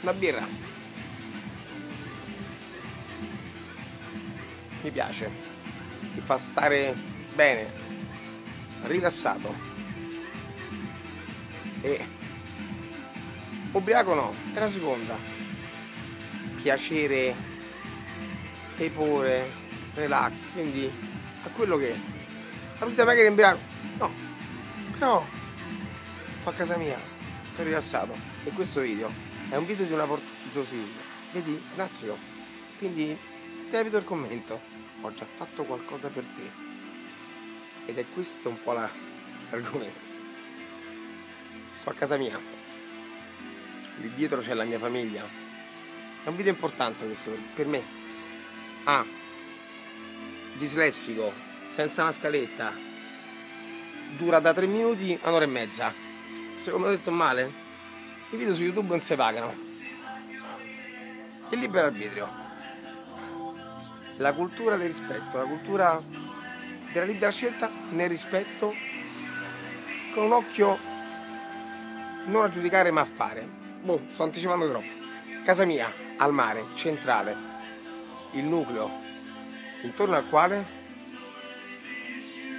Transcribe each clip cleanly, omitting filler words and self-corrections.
Una birra. Mi piace. Mi fa stare bene, rilassato. E ubriaco no, è la seconda. Piacere, tepore, relax, quindi a quello che è. La prossima magari ubriaco? No. Però sto a casa mia, sto rilassato. E questo video è un video di una portofiglia. Vedi? Snazzico. Quindi ti evito il commento. Ho già fatto qualcosa per te. Ed è questo un po' l'argomento. Sto a casa mia. Lì dietro c'è la mia famiglia. È un video importante questo per me. Dislessico, senza una scaletta. Dura da 3 minuti a un'ora e mezza. Secondo te sto male? I video su YouTube non si pagano. Il libero arbitrio. La cultura del rispetto, la cultura della libera scelta nel rispetto, con un occhio non a giudicare ma a fare. Sto anticipando troppo. Casa mia, al mare, centrale, il nucleo, intorno al quale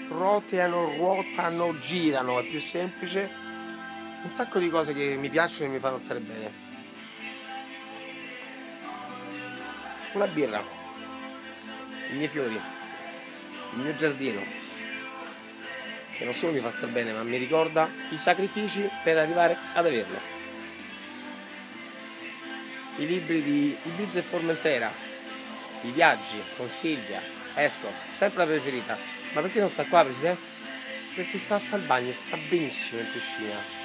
ruotano, girano, è più semplice, un sacco di cose che mi piacciono e mi fanno stare bene. Una birra, i miei fiori, il mio giardino, che non solo mi fa stare bene ma mi ricorda i sacrifici per arrivare ad averlo. I libri di Ibiza e Formentera, i viaggi con Silvia, Escort, sempre la preferita. Ma perché non sta qua, Presidente? Perché sta a fare il bagno, sta benissimo in piscina.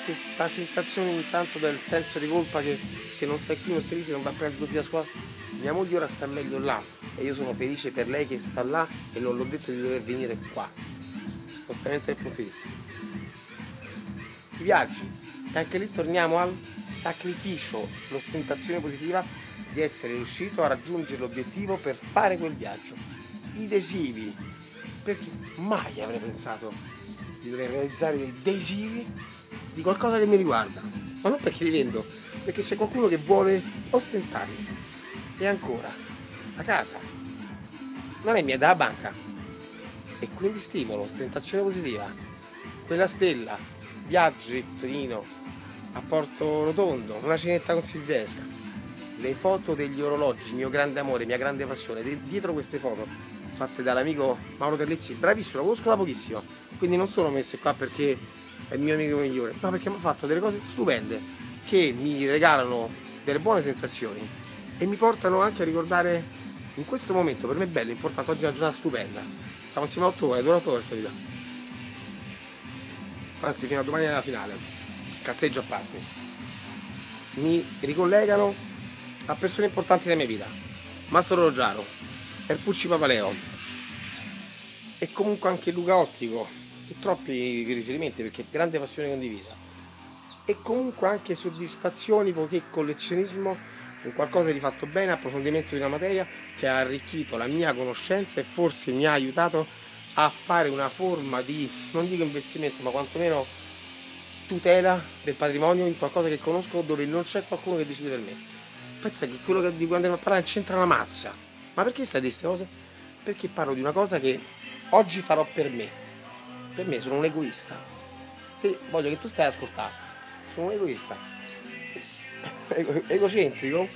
Questa sensazione intanto del senso di colpa che se non stai qui, non stai lì, se non va a prendere 2 figli a scuola. Mia moglie ora sta meglio là e io sono felice per lei che sta là e non l'ho detto di dover venire qua. Spostamento del punto di vista. I viaggi. E anche lì torniamo al sacrificio, l'ostentazione positiva di essere riuscito a raggiungere l'obiettivo per fare quel viaggio. I desivi, perché mai avrei pensato di dover realizzare dei desivi di qualcosa che mi riguarda, ma non perché li vendo, perché c'è qualcuno che vuole ostentarli. E ancora, la casa non è mia, dalla banca, e quindi stimolo, ostentazione positiva. Quella stella, viaggio di Torino a Porto Rotondo, una cenetta con Silvia Escort, le foto degli orologi, mio grande amore, mia grande passione. Dietro queste foto fatte dall'amico Mauro Terlizzi, bravissimo, lo conosco da pochissimo, quindi non sono messe qua perché è il mio amico migliore, ma perché mi ha fatto delle cose stupende che mi regalano delle buone sensazioni e mi portano anche a ricordare in questo momento, per me è bello, importante, oggi è una giornata stupenda. Stiamo insieme a 8 ore, dura 8 ore questa vita, anzi fino a domani alla finale. Cazzeggio a parte, mi ricollegano a persone importanti nella mia vita. Mastro Roggiaro, Erpucci Papaleo e comunque anche Luca Ottico, che troppi riferimenti perché grande passione condivisa, e comunque anche soddisfazioni poiché collezionismo è qualcosa di fatto bene, approfondimento di una materia che ha arricchito la mia conoscenza e forse mi ha aiutato a fare una forma di, non dico investimento, ma quantomeno tutela del patrimonio in qualcosa che conosco dove non c'è qualcuno che decide per me. Pensa che quello di cui andiamo a parlare c'entra la mazza. Ma perché stai a dire queste cose? Perché parlo di una cosa che oggi farò per me. Per me sono un egoista. Sì, voglio che tu stai ad ascoltare. Sono un egoista. Egocentrico.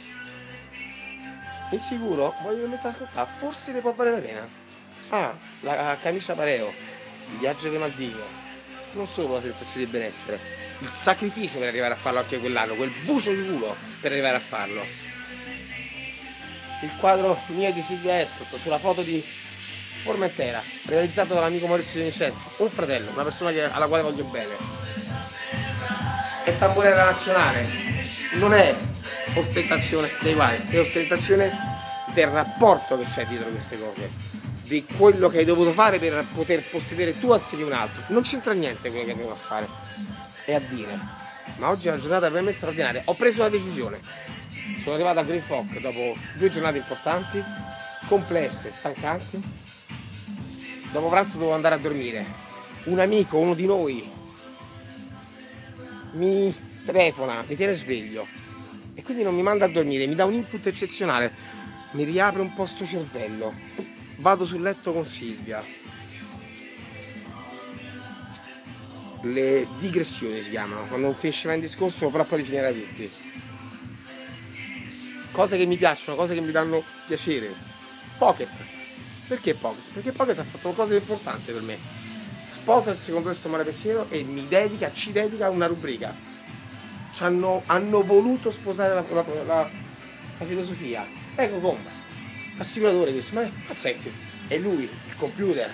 Insicuro. Voglio che mi stai ad ascoltare. Forse ne può valere la pena. La camicia pareo. Il viaggio delle Maldive. Non solo la sensazione di benessere, il sacrificio per arrivare a farlo anche quell'anno, quel bucio di culo per arrivare a farlo. Il quadro mio di Silvia Escort sulla foto di Formentera, realizzato dall'amico Maurizio Di Vincenzo, un fratello, una persona alla quale voglio bene. È tamburella nazionale, non è ostentazione dei guai, è ostentazione del rapporto che c'è dietro queste cose, di quello che hai dovuto fare per poter possedere tu anziché un altro. Non c'entra niente quello che andiamo a fare, è a dire. Ma oggi è una giornata per me straordinaria. Ho preso una decisione. Sono arrivato a Green Foc dopo 2 giornate importanti, complesse, stancanti. Dopo pranzo dovevo andare a dormire. Un amico, uno di noi, mi telefona, mi tiene sveglio e quindi non mi manda a dormire, mi dà un input eccezionale, mi riapre un po' sto cervello, vado sul letto con Silvia. Le digressioni si chiamano, quando non finisce mai un discorso però poi li finirà tutti. Cose che mi piacciono, cose che mi danno piacere. Pocket. Perché Pocket? Perché Pocket ha fatto una cosa importante per me. Sposa il secondo questo mare pensiero e ci dedica una rubrica. Hanno voluto sposare la filosofia. Ecco bomba. Assicuratore questo, ma è pazzesco. E lui, il computer.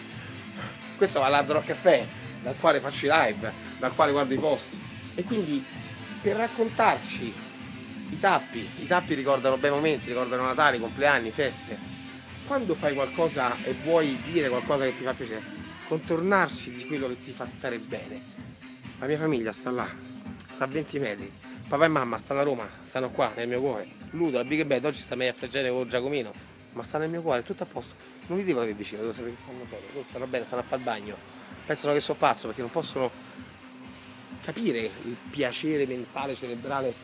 Questo va all'Hard Rock Café, dal quale faccio i live, dal quale guardo i post. E quindi per raccontarci i tappi ricordano bei momenti, ricordano Natale, compleanni, feste. Quando fai qualcosa e vuoi dire qualcosa che ti fa piacere, contornarsi di quello che ti fa stare bene. La mia famiglia sta là, sta a 20 metri. Papà e mamma stanno a Roma, stanno qua nel mio cuore. Ludo, la Big Bad, oggi sta meglio a Fregene con Giacomino, ma sta nel mio cuore, tutto a posto. Non li devo avere vicino, devo sapere che stanno bene, stanno a fare il bagno. Pensano che sono pazzo perché non possono capire il piacere mentale, cerebrale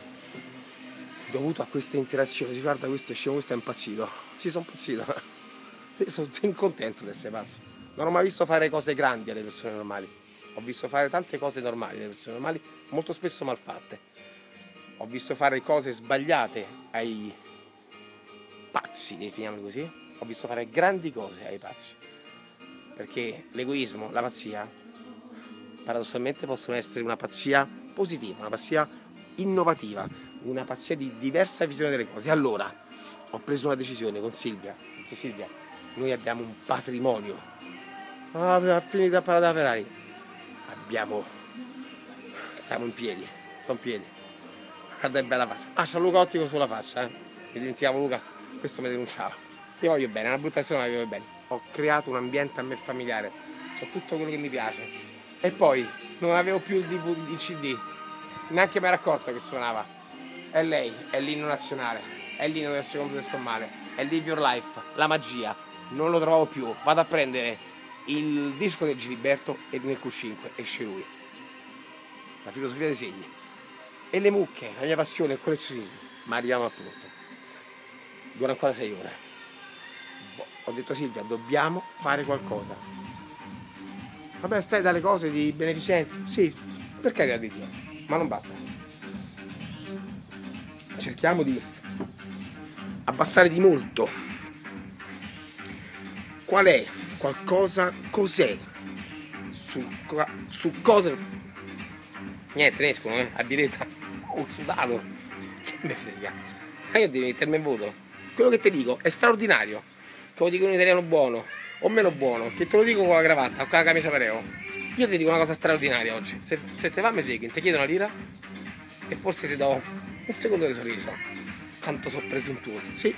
dovuto a queste interazioni. Si guarda, questo è scemo, questo è impazzito. Sì, sono impazzito. Io sono contento di essere pazzo. Non ho mai visto fare cose grandi alle persone normali. Ho visto fare tante cose normali alle persone normali, molto spesso mal fatte. Ho visto fare cose sbagliate ai pazzi, definiamoli così. Ho visto fare grandi cose ai pazzi. Perché l'egoismo, la pazzia, paradossalmente possono essere una pazzia positiva, una pazzia innovativa, una pazzia di diversa visione delle cose. Allora, ho preso una decisione con Silvia. Ho detto, Silvia, noi abbiamo un patrimonio. Ah, finita la parata Ferrari. Stiamo in piedi, sto in piedi. Guarda che bella faccia. Ah, c'ha Luca Ottico sulla faccia, Mi dimenticavo Luca, questo mi denunciava. Ti voglio bene, è una brutta persona ma vi voglio bene. Ho creato un ambiente a me familiare, c'ho tutto quello che mi piace. E poi non avevo più il DVD, il CD, neanche mi ero accorto che suonava. È lei, è l'inno nazionale, è l'inno del secondo del sommale, è Live Your Life, la magia. Non lo trovo più, vado a prendere il disco del Giliberto e nel Q5 esce lui. La filosofia dei segni. E le mucche, la mia passione, il collezionismo. Ma arriviamo al punto. Dura ancora 6 ore. Ho detto a Silvia, dobbiamo fare qualcosa. Vabbè, stai dalle cose di beneficenza. Sì, per carità di Dio, ma non basta. Cerchiamo di abbassare di molto. Qual è qualcosa, cos'è? Su cosa? Niente, ne escono, a biretta. Oh, sudato. Che me frega. Ma io devo mettermi in voto. Quello che ti dico è straordinario. Che lo dico in italiano buono o meno buono. Che te lo dico con la cravatta o con la camicia pareo. Io ti dico una cosa straordinaria oggi. Se te va me segui, ti chiedo una lira e forse ti do un secondo di sorriso. Quanto sono presuntuoso. Sì.